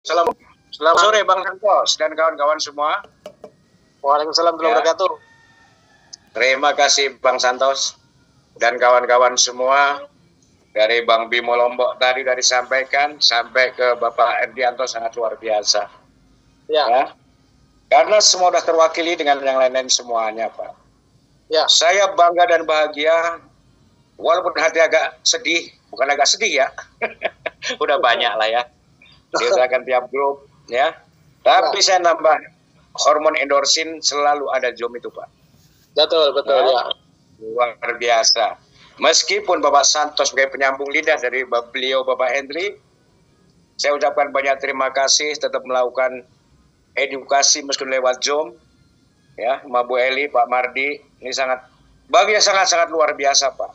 Selamat sore Bang Santos dan kawan-kawan semua. Waalaikumsalam warahmatullahi wabarakatuh. Terima kasih Bang Santos dan kawan-kawan semua. Dari Bang Bimo Lombok tadi sudah disampaikan sampai ke Bapak Erdianto sangat luar biasa. Ya. Karena semua sudah terwakili dengan yang lain-lain semuanya, Pak. Ya. Saya bangga dan bahagia, walaupun hati agak sedih, bukan agak sedih ya, udah banyak lah ya. Diusahakan tiap grup, ya. Tapi saya nambah hormon endorfin selalu ada Zoom itu, Pak. Betul ya. Luar biasa. Meskipun Bapak Santos sebagai penyambung lidah dari beliau Bapak Hendri, saya ucapkan banyak terima kasih tetap melakukan edukasi meskipun lewat Zoom, ya, sama Bu Eli, Pak Mardi, ini baginya sangat luar biasa, Pak.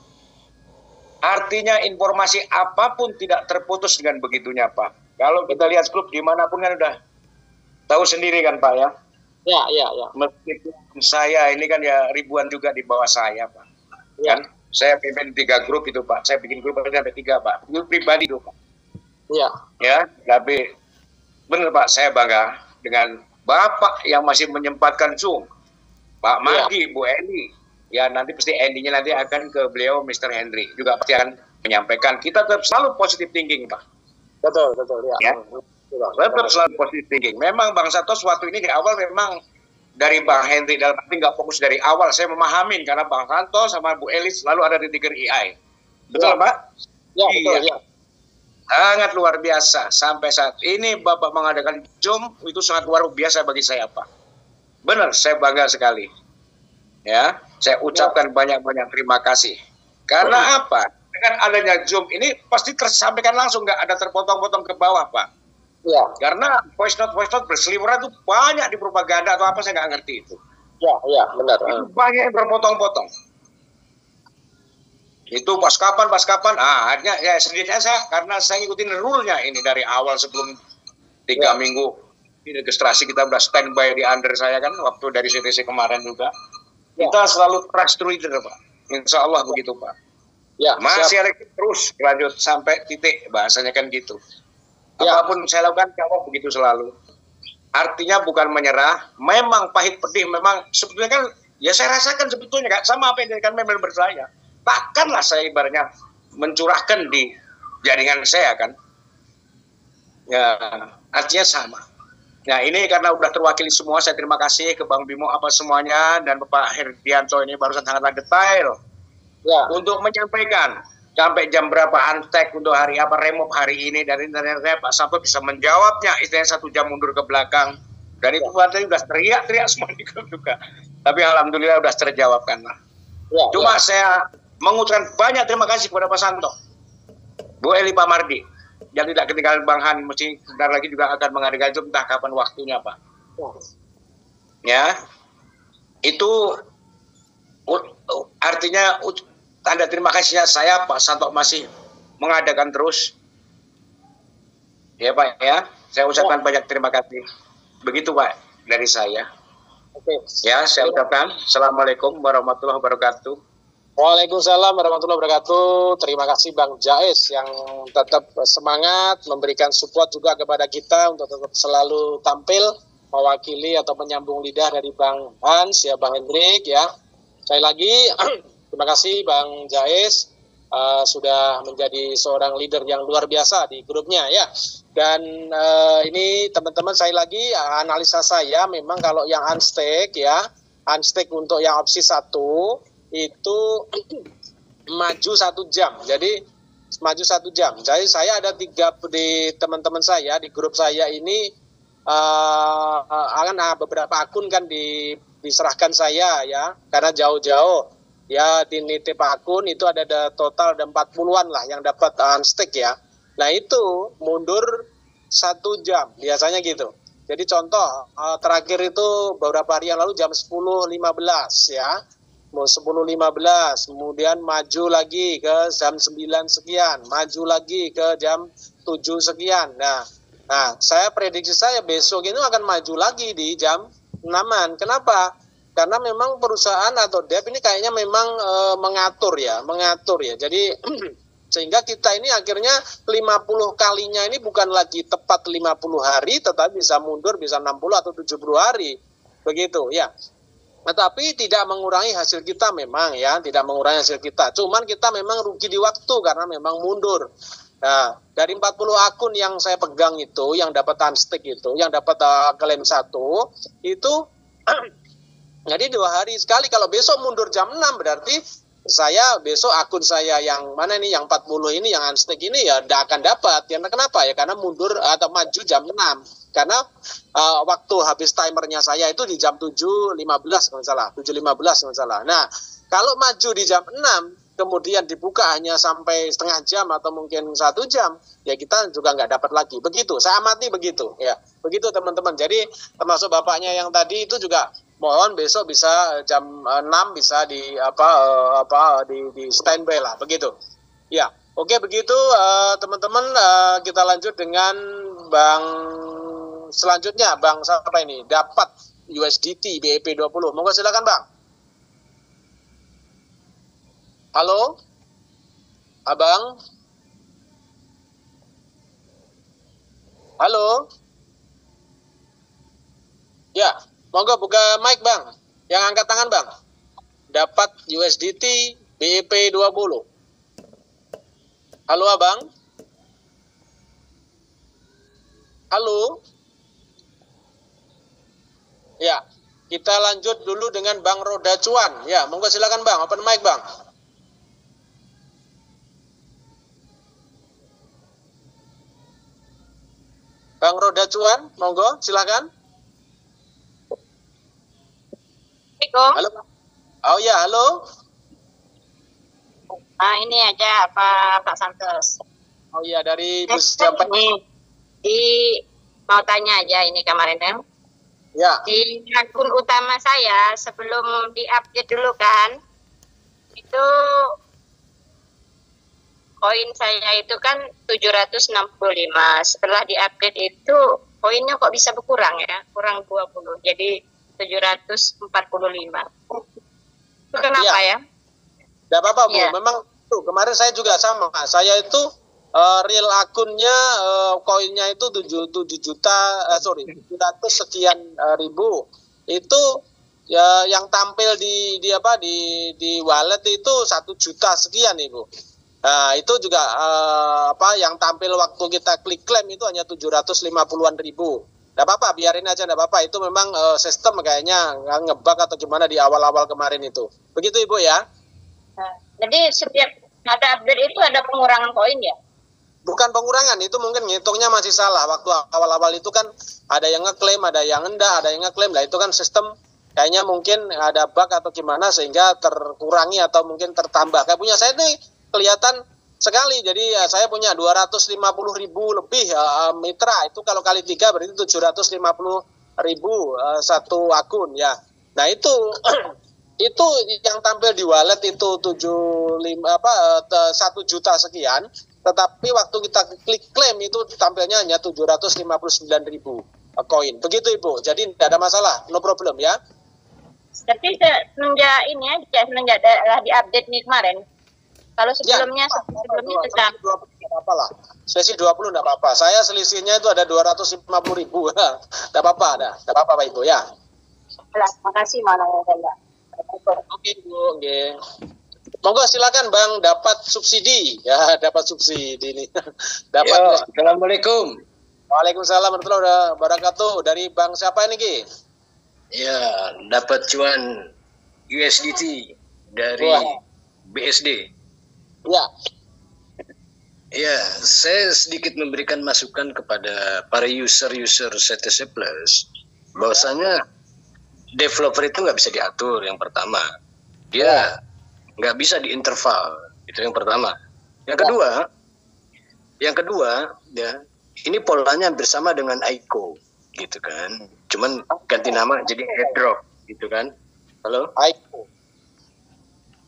Artinya informasi apapun tidak terputus dengan begitunya, Pak. Kalau kita lihat grup dimanapun kan udah tahu sendiri kan, Pak, ya. Ya. Meskipun saya ini kan ya ribuan juga di bawah saya, Pak. Ya. Kan saya pimpin 3 grup itu, Pak. Saya bikin grup sampai 3, Pak. Grup pribadi itu, Pak. Iya. Ya, tapi benar, Pak, saya bangga dengan Bapak yang masih menyempatkan Zoom. Pak Mardi, Bu Eli. Ya, nanti pasti endingnya nanti akan ke beliau Mr. Henry. Juga pasti akan menyampaikan. Kita tetap selalu positive thinking, Pak. Betul, ya. Tetap selalu positive thinking. Memang Bang Santos waktu ini di awal memang dari Bang Henry dalam arti nggak fokus dari awal. Saya memahamin karena Bang Santos sama Bu Eli selalu ada di Tiger EI. Betul, Pak? Ya, betul, ya. Sangat luar biasa. Sampai saat ini Bapak mengadakan Zoom itu sangat luar biasa bagi saya, Pak. Benar, saya bangga sekali. Ya, saya ucapkan banyak-banyak terima kasih. Karena apa? Dengan adanya Zoom ini pasti tersampaikan langsung, nggak ada terpotong-potong ke bawah, Pak. Ya. Karena voice note berseliweran itu banyak di propaganda atau apa saya nggak ngerti itu. Ya, benar. Itu banyak yang berpotong-potong. Itu pas kapan, akhirnya ya sendirinya karena saya ngikutin rule-nya ini dari awal sebelum 3 minggu ini registrasi kita udah standby di under saya kan waktu dari CTC kemarin juga. Kita selalu trust to leader, Pak. Insya Allah begitu, Pak. Ya, masih ada terus lanjut sampai titik, bahasanya kan gitu. Apapun saya lakukan, kalau begitu selalu. Artinya bukan menyerah, memang pahit pedih, memang sebetulnya kan, ya saya rasakan sebetulnya kan, sama apa yang dikatakan member saya. Takkanlah saya ibaratnya mencurahkan di jaringan saya kan. Ya, artinya sama. Nah ini karena udah terwakili semua, saya terima kasih ke Bang Bimo apa semuanya, dan Bapak Herdianto ini barusan sangatlah detail. Ya. Untuk menyampaikan sampai jam berapa untek untuk hari apa remove hari ini, dan internetnya Pak Sampo bisa menjawabnya istilahnya 1 jam mundur ke belakang, dan itu tadi udah teriak semua di grup juga, tapi alhamdulillah udah terjawabkan lah. Cuma saya mengucapkan banyak terima kasih kepada Pak Santo, Bu Eli, Pak Mardi, yang tidak ketinggalan Bang Han, mesti sebentar lagi juga akan mengadakan Zoom, entah kapan waktunya, Pak. Ya, itu artinya tanda terima kasihnya saya, Pak Santo masih mengadakan terus. Ya, Pak, ya. Saya ucapkan banyak terima kasih. Begitu, Pak, dari saya. Ya, saya ucapkan Assalamualaikum warahmatullahi wabarakatuh. Waalaikumsalam warahmatullahi wabarakatuh. Terima kasih Bang Jais yang tetap semangat memberikan support juga kepada kita untuk tetap selalu tampil mewakili atau menyambung lidah dari Bang Hans, ya, Bang Hendrik, ya. Sekali lagi terima kasih Bang Jais sudah menjadi seorang leader yang luar biasa di grupnya, ya. Dan ini teman-teman, saya lagi analisa saya memang kalau yang unstake, ya, unstake untuk yang opsi 1 itu maju 1 jam. Jadi maju 1 jam. Jadi saya ada 3 di teman-teman saya di grup saya ini beberapa akun kan diserahkan saya, ya, karena jauh-jauh, ya, di nitip akun itu ada total 40-an lah yang dapat unstake, ya. Nah itu mundur 1 jam biasanya gitu. Jadi contoh terakhir itu beberapa hari yang lalu jam 10.15, ya. 10.15, kemudian maju lagi ke jam 9 sekian, maju lagi ke jam 7 sekian. Nah, saya prediksi saya besok ini akan maju lagi di jam 6-an. Kenapa? Karena memang perusahaan atau debt ini kayaknya memang mengatur ya. Jadi Sehingga kita ini akhirnya 50 kalinya ini bukan lagi tepat 50 hari, tetapi bisa mundur, bisa 60 atau 70 hari. Begitu ya. Tetapi tidak mengurangi hasil kita memang ya, tidak mengurangi hasil kita. Cuman kita memang rugi di waktu karena memang mundur. Nah, dari 40 akun yang saya pegang itu, yang dapat unstick itu, yang dapat klaim 1, itu jadi 2 hari sekali. Kalau besok mundur jam 6 berarti saya besok akun saya yang mana ini, yang 40 ini, yang unstick ini ya tidak akan dapat. Ya, kenapa ya? Karena mundur atau maju jam 6. Karena waktu habis timernya saya itu di jam 7.15 kalau salah, 7.15 kalau salah. Nah, kalau maju di jam 6 kemudian dibuka hanya sampai setengah jam atau mungkin 1 jam, ya kita juga nggak dapat lagi. Begitu, saya amati begitu. Ya, begitu teman-teman. Jadi termasuk bapaknya yang tadi itu juga mohon besok bisa jam 6 bisa di di standby lah, begitu. Ya, oke begitu teman-teman, kita lanjut dengan Bang selanjutnya. Bang siapa ini? Dapat USDT BEP 20. Monggo silakan Bang. Halo, Abang. Halo. Ya, monggo buka mic Bang. Yang angkat tangan Bang. Dapat USDT BEP 20. Halo Abang. Halo. Ya, kita lanjut dulu dengan Bang Roda Cuan. Ya, monggo silakan Bang, open mic Bang. Bang Roda Cuan, monggo silakan. Assalamualaikum. Halo. Oh ya, halo. Ini aja Pak Santos. Oh iya, dari siapa? Mau tanya aja ini kemarin Ya. di akun utama saya sebelum diupdate dulu kan, itu koin saya itu kan 765. Setelah diupdate itu koinnya kok bisa berkurang ya, kurang 20. Jadi 745. Itu kenapa ya? Tidak apa-apa Bu, Ya. memang tuh, kemarin saya juga sama. Saya itu real akunnya koinnya itu 700 sekian ribu. Itu ya yang tampil di wallet itu 1 juta sekian Ibu. Nah, itu juga yang tampil waktu kita klik klaim itu hanya 750-an ribu. Tidak apa-apa, biarin aja, tidak apa-apa. Itu memang sistem kayaknya ngebug atau gimana di awal-awal kemarin itu. Begitu Ibu ya. Nah, jadi setiap ada update itu ada pengurangan koin ya? Bukan pengurangan, itu mungkin ngitungnya masih salah. Waktu awal-awal itu kan ada yang ngeklaim, ada yang enggak, ada yang ngeklaim. Lah itu kan sistem kayaknya mungkin ada bug atau gimana sehingga terkurangi atau mungkin tertambah. Kayak punya saya nih kelihatan sekali. Jadi saya punya 250 ribu lebih mitra. Itu kalau kali 3 berarti 750 ribu satu akun ya. Nah itu itu yang tampil di wallet itu 1 juta sekian. Tetapi waktu kita klik klaim itu tampilnya hanya 759 ribu koin. Begitu Ibu. Jadi tidak ada masalah, no problem ya. Tapi semenjak ini aja, semenjak diupdate nih kemarin. Kalau sebelumnya ya, sebelumnya tetap 20 tidak apa-apa lah. Selisih 20 tidak apa-apa. Saya selisihnya itu ada 250 ribu. Tidak apa-apa, tidak apa-apa Pak Ibu ya. Makasih malah saya. Oke Bu, oke. Monggo silakan Bang, dapat subsidi ya, dapat subsidi ini. Dapat. Assalamualaikum. Waalaikumsalam warahmatullahi wabarakatuh. Dari Bang siapa ini Ki? Ya, dapat cuan USDT dari BSD. Ya. Ya, saya sedikit memberikan masukan kepada para user CTC Plus bahwasanya developer itu nggak bisa diatur. Yang pertama, dia nggak bisa diinterval. Itu yang pertama. Yang kedua, ya ini polanya bersama dengan Aiko, gitu kan. Cuman ganti nama jadi airdrop, gitu kan. Halo? Aiko.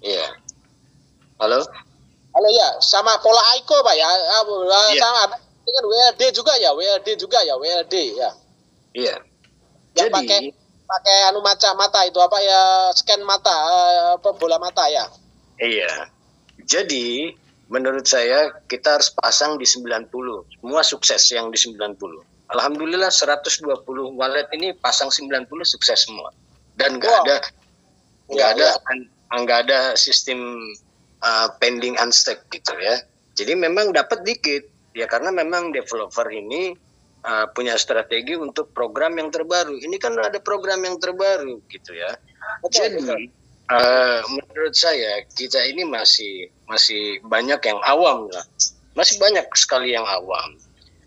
Iya. Halo? Halo ya, sama pola Aiko Pak ya. Sama dengan WLD juga ya, WLD ya. Iya. Yang Jadi pakai mata itu apa ya, scan mata bola mata ya. iya. Jadi menurut saya kita harus pasang di 90. Semua sukses yang di 90. Alhamdulillah 120 wallet ini pasang 90 sukses semua. Dan nggak ada sistem pending unstack gitu ya. Jadi memang dapat dikit ya, karena memang developer ini punya strategi untuk program yang terbaru. Ini kan ada program yang terbaru gitu ya. Jadi menurut saya kita ini masih banyak yang awam lah, masih banyak sekali yang awam.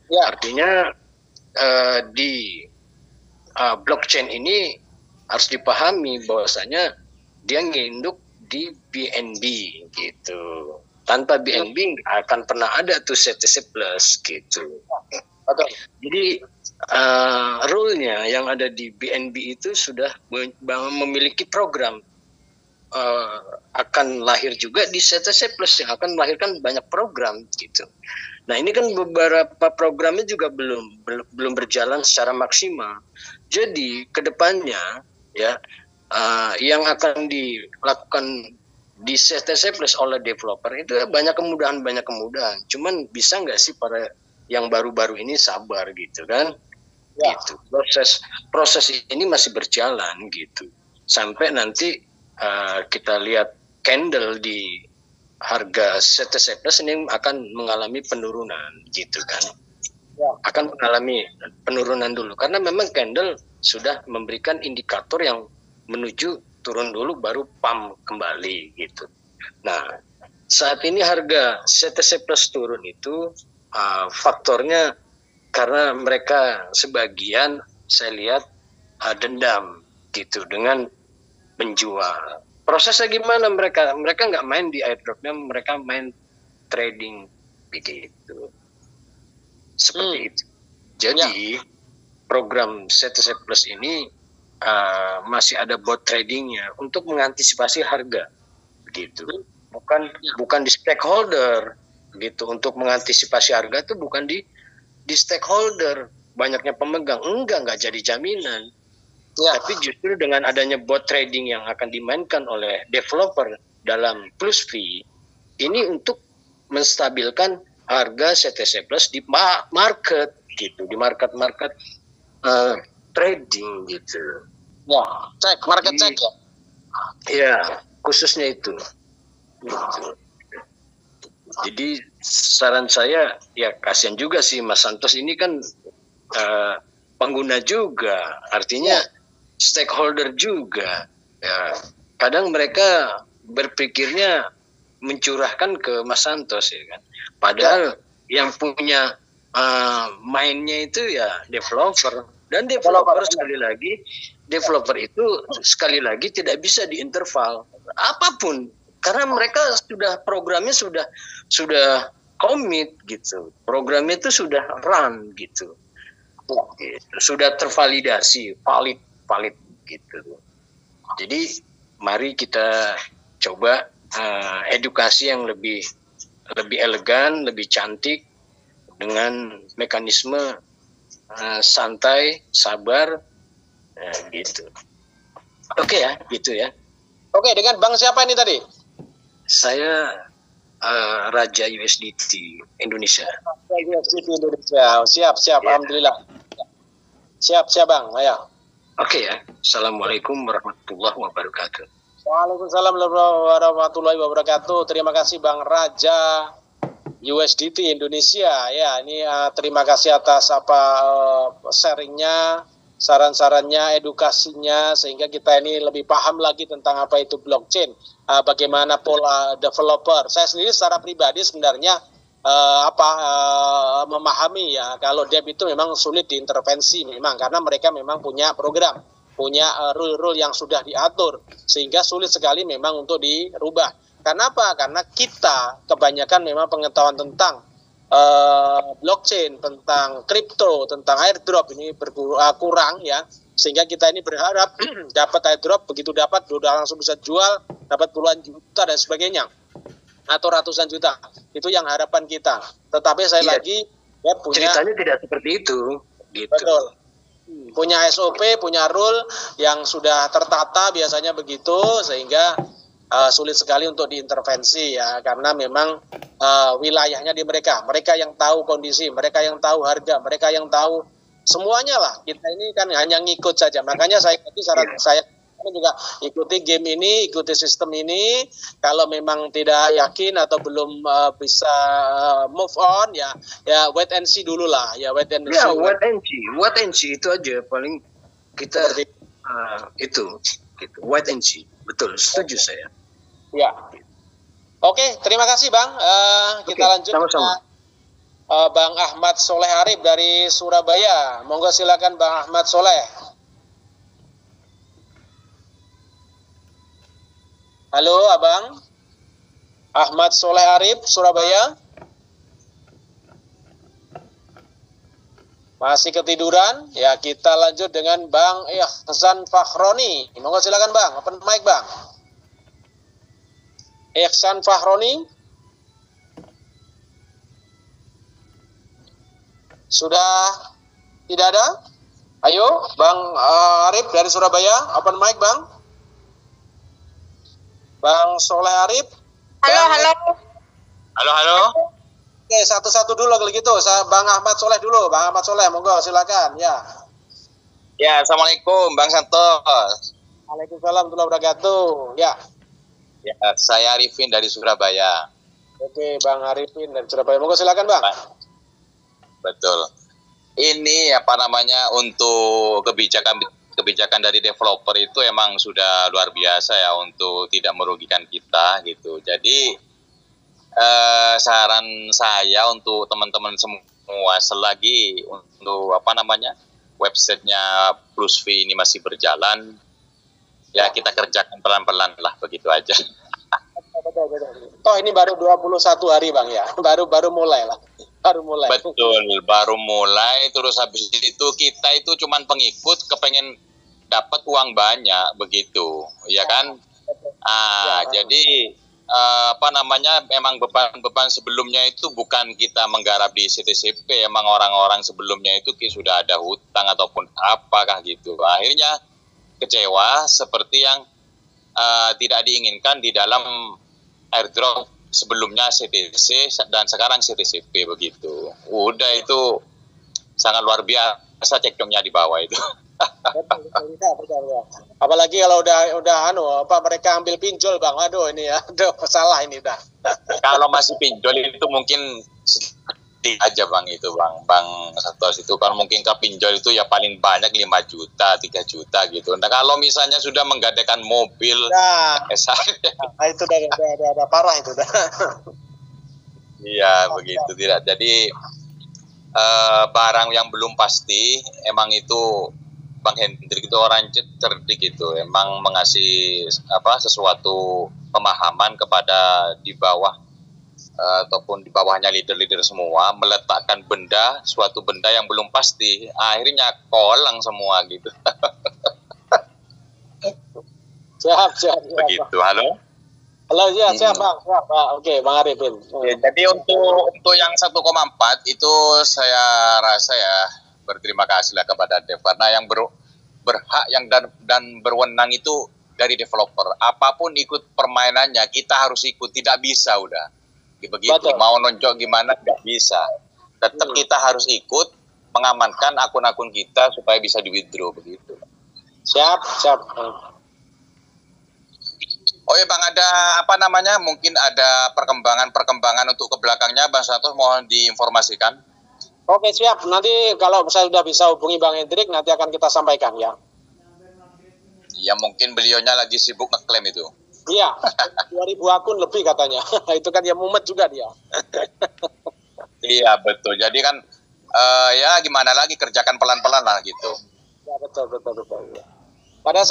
Ya. Artinya di blockchain ini harus dipahami bahwasanya dia nginduk di BNB gitu. Tanpa BNB nggak akan pernah ada tuh CTC Plus gitu. Jadi rule-nya yang ada di BNB itu sudah memiliki program. Akan lahir juga di CTC Plus yang akan melahirkan banyak program gitu. Nah ini kan beberapa programnya juga belum berjalan secara maksimal. Jadi kedepannya ya yang akan dilakukan di CTC Plus oleh developer itu banyak kemudahan. Cuman bisa nggak sih para yang baru-baru ini sabar gitu kan? Ya. Gitu. Proses ini masih berjalan gitu. Sampai nanti kita lihat candle di harga CTC Plus ini akan mengalami penurunan gitu kan. Ya. Akan mengalami penurunan dulu karena memang candle sudah memberikan indikator yang menuju turun dulu baru pump kembali gitu. Nah, saat ini harga CTC Plus turun itu faktornya karena mereka sebagian saya lihat dendam gitu dengan menjual. Prosesnya gimana mereka? Mereka nggak main di airdropnya, mereka main trading begitu. Seperti itu. Jadi program CTC Plus ini masih ada bot tradingnya untuk mengantisipasi harga, begitu. Bukan di stakeholder, gitu. Untuk mengantisipasi harga itu bukan di stakeholder, banyaknya pemegang, enggak jadi jaminan. Ya. Tapi justru dengan adanya bot trading yang akan dimainkan oleh developer dalam plus fee, ini untuk menstabilkan harga CTC Plus di market gitu, di market trading gitu. Ya, market check ya. Ya, khususnya itu. Gitu. Jadi saran saya ya kasihan juga sih Mas Santos ini kan pengguna juga, artinya stakeholder juga. Ya, kadang mereka berpikirnya mencurahkan ke Mas Santos ya kan. Padahal yang punya mainnya itu ya developer, dan developer itu sekali lagi tidak bisa diinterval apapun karena mereka programnya sudah komit gitu, programnya itu sudah run gitu, sudah tervalidasi valid gitu. Jadi mari kita coba edukasi yang lebih elegan, lebih cantik dengan mekanisme santai, sabar, gitu. Oke ya, gitu ya. Oke, dengan bank siapa ini tadi? Saya Raja USDT Indonesia. USDT Indonesia, siap, ya. Alhamdulillah. Siap Bang, ayo. Oke ya, Assalamualaikum warahmatullahi wabarakatuh. Waalaikumsalam warahmatullahi wabarakatuh. Terima kasih Bang Raja USDT Indonesia. Ya, ini terima kasih atas sharingnya, saran-sarannya, edukasinya, sehingga kita ini lebih paham lagi tentang apa itu blockchain, bagaimana pola developer. Saya sendiri secara pribadi sebenarnya memahami ya kalau dev itu memang sulit diintervensi memang karena mereka memang punya program, punya rule-rule yang sudah diatur sehingga sulit sekali memang untuk dirubah. Kenapa? Karena kita kebanyakan memang pengetahuan tentang blockchain, tentang kripto, tentang airdrop ini kurang ya, sehingga kita ini berharap dapat airdrop, begitu dapat sudah langsung bisa jual, dapat puluhan juta dan sebagainya atau ratusan juta. Itu yang harapan kita. Tetapi saya lagi punya ceritanya tidak seperti itu gitu. Betul. Punya SOP, punya rule yang sudah tertata biasanya begitu, sehingga sulit sekali untuk diintervensi ya, karena memang wilayahnya di mereka yang tahu kondisi, mereka yang tahu harga, mereka yang tahu semuanya lah. Kita ini kan hanya ngikut saja. Makanya saya juga ikuti game ini, ikuti sistem ini. Kalau memang tidak yakin atau belum bisa move on, ya wait and see dulu lah. Ya wait and see. Ya wait and see itu aja paling kita itu gitu. Wait and see, betul, setuju saya. Ya. Oke, terima kasih Bang. Kita lanjut sama-sama. Bang Ahmad Soleh Arif dari Surabaya. Monggo silakan Bang Ahmad Soleh. Halo Abang Ahmad Soleh Arif, Surabaya. Masih ketiduran? Ya, kita lanjut dengan Bang Ihsan Fakhroni. Monggo silakan Bang, open mic Bang. Ihsan Fakhroni. Sudah tidak ada? Ayo Bang Arif dari Surabaya, open mic Bang. Bang Soleh Arif. Halo. Oke, satu-satu dulu kalau gitu. Bang Ahmad Soleh dulu. Bang Ahmad Soleh, monggo silakan. Ya. Ya, assalamualaikum Bang Santos. Waalaikumsalam warahmatullahi wabarakatuh. Ya. Ya, saya Arifin dari Surabaya. Oke, Bang Arifin dari Surabaya. Monggo silakan Bang. Betul. Ini untuk kebijakan dari developer itu emang sudah luar biasa ya, untuk tidak merugikan kita gitu. Jadi saran saya untuk teman-teman semua, selagi untuk websitenya Plusvi ini masih berjalan, ya kita kerjakan pelan-pelan lah, begitu aja. Toh ini baru 21 hari Bang ya, baru mulai lah. Betul, baru mulai, terus habis itu kita itu cuman pengikut, kepengen dapat uang banyak begitu, ya kan? Jadi memang beban sebelumnya itu bukan kita menggarap di CTCP, emang orang-orang sebelumnya itu sudah ada hutang ataupun apakah gitu. Akhirnya kecewa seperti yang tidak diinginkan di dalam airdrop sebelumnya CTC dan sekarang CTCP begitu. Udah itu sangat luar biasa cekcoknya di bawah itu. Betul. Apalagi kalau udah mereka ambil pinjol Bang. Aduh ini ya, salah ini dah. Kalau masih pinjol itu mungkin sedikit aja Bang itu Bang Santos itu kan mungkin ke pinjol itu ya paling banyak 5 juta, 3 juta gitu. Nah kalau misalnya sudah menggadaikan mobil, itu udah parah itu dah. Iya begitu, tidak. Jadi barang yang belum pasti, emang itu Bang Hendrik itu orang cerdik gitu, emang mengasih sesuatu pemahaman kepada di bawah ataupun di bawahnya leader-leader semua, meletakkan suatu benda yang belum pasti, akhirnya kolang semua gitu. Siap. Begitu, halo ya, siap Bang. Oke, Bang Arifin. Jadi untuk yang 1,4 itu saya rasa ya berterima kasihlah kepada dev, karena yang berhak dan berwenang itu dari developer. Apapun ikut permainannya kita harus ikut, tidak bisa udah begitu. Betul. Mau nonjok gimana nggak bisa, tetap kita harus ikut mengamankan akun-akun kita supaya bisa di withdraw begitu. Siap. Oh ya Bang, ada mungkin ada perkembangan untuk ke belakangnya Bang Santos, mohon diinformasikan. Oke, siap. Nanti kalau saya sudah bisa hubungi Bang Hendrik, nanti akan kita sampaikan ya. Ya mungkin beliaunya lagi sibuk ngeklaim itu. Iya, 2000 akun lebih katanya. Itu kan ya mumet juga dia. Iya betul. Jadi kan ya gimana lagi, kerjakan pelan-pelan lah gitu. Ya betul. Pada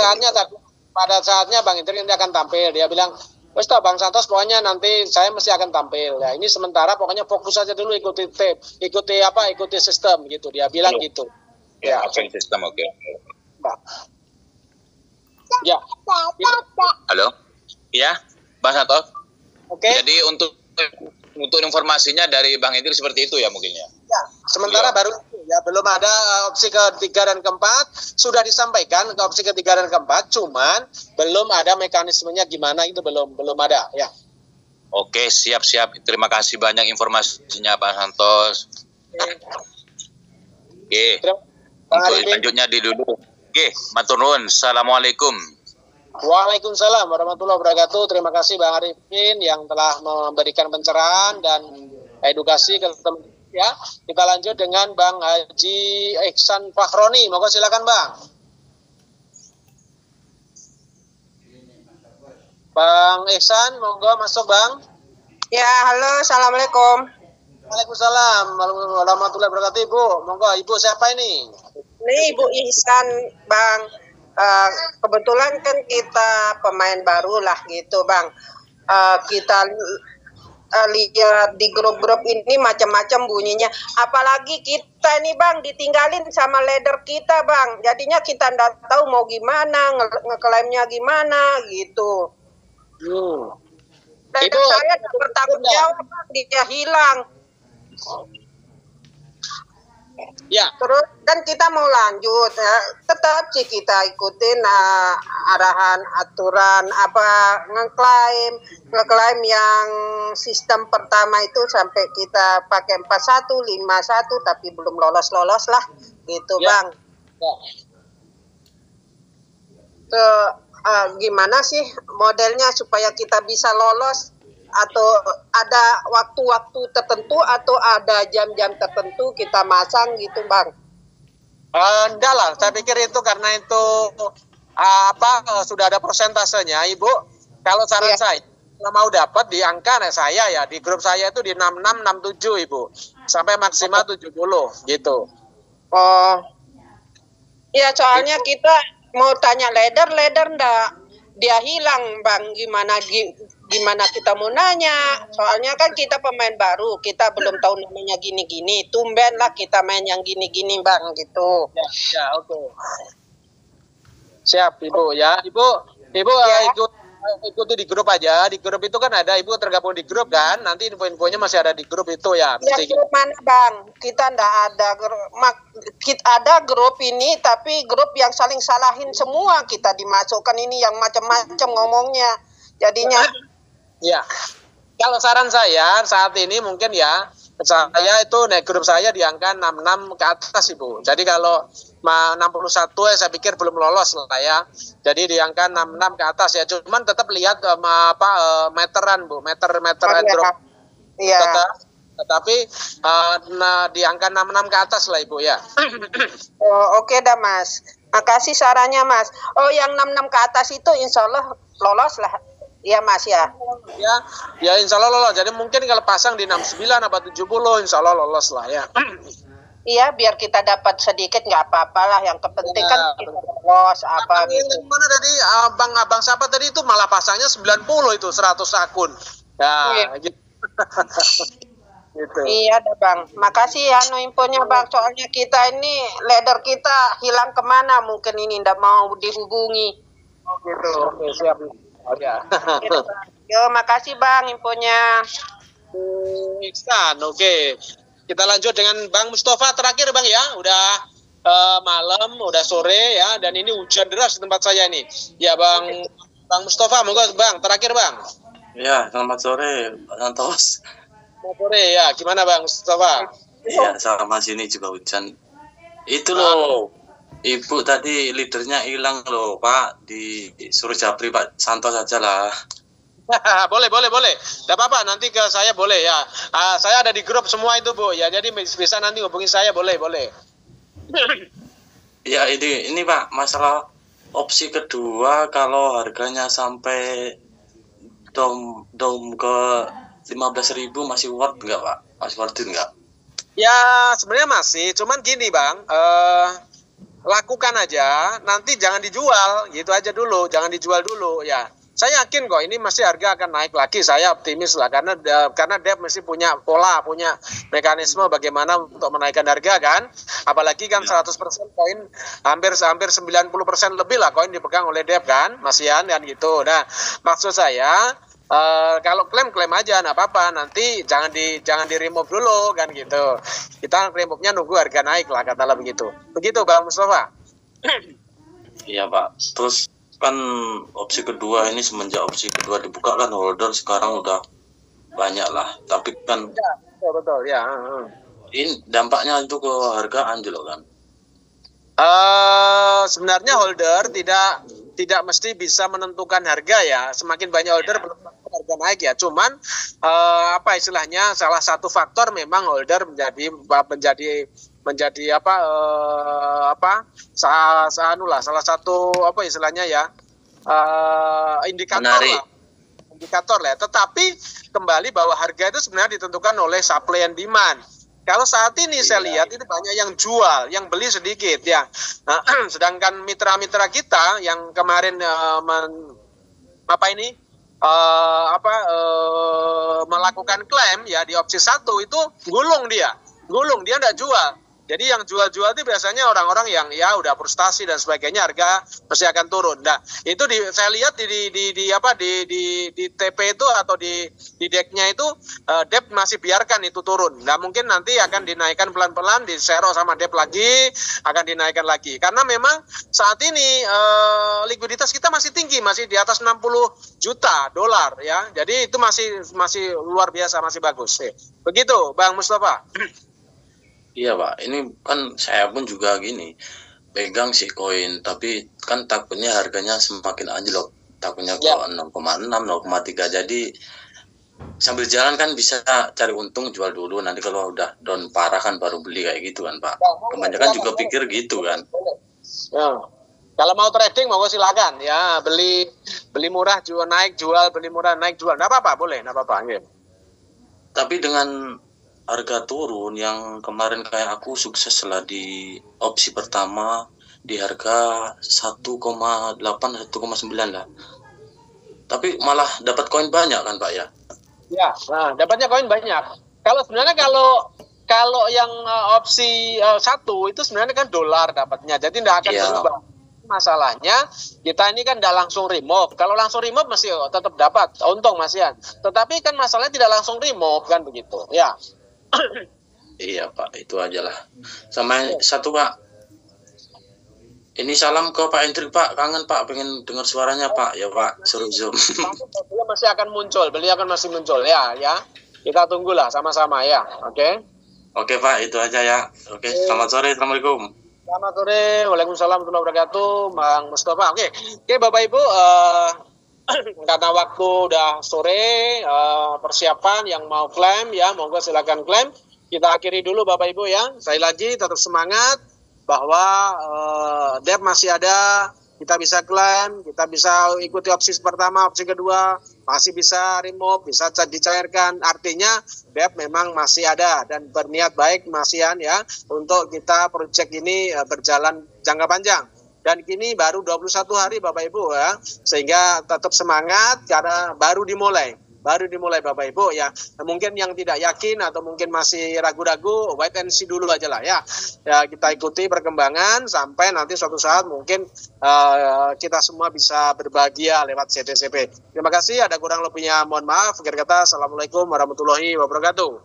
saatnya Bang Hendrik nanti akan tampil. Dia bilang, wes toh Bang Santos, pokoknya nanti saya mesti akan tampil. Ya ini sementara pokoknya fokus saja dulu, ikuti sistem gitu. Dia bilang gitu. Ya, sistem oke. Ya. Halo. Iya, Bang Santos. Oke. Jadi untuk informasinya dari Bang Hendrik seperti itu ya mungkin ya. Ya, sementara baru ya belum ada opsi ketiga dan keempat, sudah disampaikan ke opsi ketiga dan keempat, cuman belum ada mekanismenya gimana itu belum ada ya. Oke, siap. Terima kasih banyak informasinya Pak Santos. Oke. Untuk selanjutnya di dulu. Oke, matur nuwun. Assalamualaikum. Waalaikumsalam warahmatullahi wabarakatuh. Terima kasih Bang Arifin yang telah memberikan pencerahan dan edukasi ke teman-teman. Ya, kita lanjut dengan Bang Haji Ihsan Fakhroni. Monggo silakan Bang. Bang Ihsan, monggo masuk Bang. Ya, halo, assalamualaikum. Waalaikumsalam warahmatullahi wabarakatuh Ibu. Monggo Ibu siapa ini? Ini Ibu Ihsan Bang. Kebetulan kan kita pemain baru lah gitu Bang. Kita lihat di grup-grup ini macam-macam bunyinya. Apalagi kita nih Bang ditinggalin sama leader kita Bang. Jadinya kita nggak tahu mau gimana, ngeklaimnya gimana gitu. Leader saya bertanggung jawab Bang, dia hilang. Ya. Terus dan kita mau lanjut ya, tetap sih kita ikutin arahan aturan ngeklaim yang sistem pertama itu sampai kita pakai 4151 tapi belum lolos lah gitu ya. Bang. Ya. Gimana sih modelnya supaya kita bisa lolos? Atau ada waktu-waktu tertentu atau ada jam-jam tertentu kita masang gitu Bang? Enggak lah, saya pikir itu karena itu sudah ada persentasenya Ibu. Kalau saran saya, kalau mau dapat di angka saya ya, di grup saya itu di 6667 Ibu, sampai maksimal 70 gitu. Oh, ya soalnya kita mau tanya leader enggak, dia hilang Bang, gimana kita mau nanya, soalnya kan kita pemain baru, kita belum tahu namanya gini-gini, tumben lah kita main yang gini-gini Bang gitu. Ya oke. Siap Ibu ya, Ibu ya. Ikuti di grup aja, di grup itu kan ada Ibu tergabung di grup kan, nanti info-infonya masih ada di grup itu ya. Ya grup mana Bang? Kita ndak ada ada grup ini, tapi grup yang saling salahin semua kita dimasukkan ini yang macam-macam ngomongnya, jadinya. Ya, kalau saran saya saat ini mungkin ya, saya itu grup saya di angka 66 ke atas Ibu. Jadi kalau 61 saya pikir belum lolos lah ya. Jadi di angka 66 ke atas ya. Cuman tetap lihat meteran Bu, meteran grup. Iya. Tetapi di angka 66 ke atas lah Ibu ya. Oh, oke dah Mas. Makasih sarannya Mas. Oh, yang 66 ke atas itu insya Allah lolos lah. Iya Mas ya. Ya insya Allah lolos. Jadi mungkin kalau pasang di 69 atau 70 insya Allah lolos lah ya. Iya, biar kita dapat sedikit nggak apa-apalah. Yang penting kan kita lolos apa gitu. Mana tadi abang siapa tadi itu malah pasangnya 90 itu 100 akun. Ya gitu. Gitu. Iya dah Bang. Makasih ya infonya Bang. Soalnya kita ini leader kita hilang kemana? Mungkin ini nggak mau dihubungi. Oh gitu. Oke siap. Oh ya. Yo, makasih Bang infonya. Ihsan, oke. Kita lanjut dengan Bang Mustafa terakhir Bang ya. Udah malam, udah sore ya, dan ini hujan deras di tempat saya ini. Ya Bang Mustafa, monggo Bang, terakhir Bang. Ya, selamat sore Pak Santos. Selamat sore ya, gimana Bang Mustafa? Iya, sama sini juga hujan. Itu loh. Ibu tadi leadernya hilang loh Pak, disuruh japri Pak Santos aja lah. boleh. Tidak apa-apa, nanti ke saya boleh ya. Saya ada di grup semua itu Bu, ya jadi bisa nanti hubungi saya boleh. Ya ini Pak, masalah opsi kedua kalau harganya sampai dom ke 15.000 masih worth nggak Pak? Masih worth it nggak? Ya sebenarnya masih, cuman gini Bang. Lakukan aja, nanti jangan dijual, gitu aja dulu, jangan dijual dulu ya. Saya yakin kok ini masih harga akan naik lagi, saya optimis lah karena Dev mesti punya pola, punya mekanisme bagaimana untuk menaikkan harga kan. Apalagi kan 100% koin hampir 90% lebih lah koin dipegang oleh Dev kan, Mas Ian kan gitu. Nah, maksud saya Kalau klaim aja, nggak apa-apa. Nanti jangan di remove dulu kan gitu. Kita remove-nya nunggu harga naik lah, katalah begitu. Begitu Bang Mustafa. Iya Pak. Terus kan opsi kedua ini semenjak opsi kedua dibuka kan holder sekarang udah banyak lah. Tapi kan Betul ya. ini dampaknya itu ke harga anjlok kan. Sebenarnya holder tidak mesti bisa menentukan harga ya. Semakin banyak holder belum tentu harga naik ya. Cuman apa istilahnya, salah satu faktor memang holder menjadi salah satu apa istilahnya ya, indikator lah. Tetapi kembali bahwa harga itu sebenarnya ditentukan oleh supply and demand. Kalau saat ini saya lihat itu banyak yang jual, yang beli sedikit ya. Nah, sedangkan mitra-mitra kita yang kemarin melakukan klaim ya di opsi 1 itu gulung dia nggak jual. Jadi yang jual-jual itu biasanya orang-orang yang ya udah frustasi dan sebagainya, harga pasti akan turun. Nah, itu saya lihat di TP itu atau di decknya itu DEP masih biarkan itu turun. Nah, mungkin nanti akan dinaikkan pelan-pelan, disero sama DEP lagi, akan dinaikkan lagi. Karena memang saat ini likuiditas kita masih tinggi, masih di atas 60 juta dolar ya. Jadi itu masih luar biasa, masih bagus. Begitu, Bang Mustafa. Iya Pak, ini kan saya pun juga gini, pegang sih koin, tapi kan takutnya harganya semakin anjlok, takutnya ke 6,6, 0,3, jadi sambil jalan kan bisa cari untung, jual dulu, nanti kalau udah down parah kan baru beli kayak gitu kan Pak. Kebanyakan juga pikir gitu kan. Ya. Kalau mau trading monggo silakan ya, beli murah jual naik, jual, beli murah naik jual, nggak apa-apa, boleh, nggak apa-apa. Ya. Tapi dengan harga turun yang kemarin kayak aku sukses lah di opsi pertama di harga 1,8 1,9 lah. Tapi malah dapat koin banyak kan Pak ya? Ya, nah dapatnya koin banyak. Kalau yang opsi 1 itu sebenarnya kan dolar dapatnya. Jadi tidak akan berubah. Masalahnya kita ini kan tidak langsung remove. Kalau langsung remove masih tetap dapat untung Mas Yan. Tetapi kan masalahnya tidak langsung remove kan begitu. Ya. Iya Pak, itu aja lah. Sama satu Pak, ini salam ke Pak Hendrik Pak, kangen Pak, pengen dengar suaranya Pak. Ya Pak, suruh zoom. Beliau masih akan muncul ya. Kita tunggulah sama-sama ya, oke? Oke Pak, itu aja ya. Oke, selamat sore, assalamualaikum. Selamat sore, waalaikumsalam warahmatullahi wabarakatuh, Bang Mustafa. Oke Bapak Ibu, karena waktu udah sore, persiapan yang mau klaim ya, monggo silakan klaim. Kita akhiri dulu Bapak Ibu ya. Sekali lagi tetap semangat bahwa DEP masih ada, kita bisa klaim, kita bisa ikuti opsi pertama, opsi kedua, masih bisa remove, bisa dicairkan. Artinya DEP memang masih ada dan berniat baik Mas Yan ya untuk kita proyek ini berjalan jangka panjang. Dan kini baru 21 hari Bapak Ibu ya, sehingga tetap semangat karena baru dimulai Bapak Ibu ya. Mungkin yang tidak yakin atau mungkin masih ragu-ragu, wait and see dulu aja lah ya. Ya kita ikuti perkembangan sampai nanti suatu saat mungkin kita semua bisa berbahagia lewat CTCP. Terima kasih, ada kurang lebihnya mohon maaf. Akhir kata, assalamualaikum warahmatullahi wabarakatuh.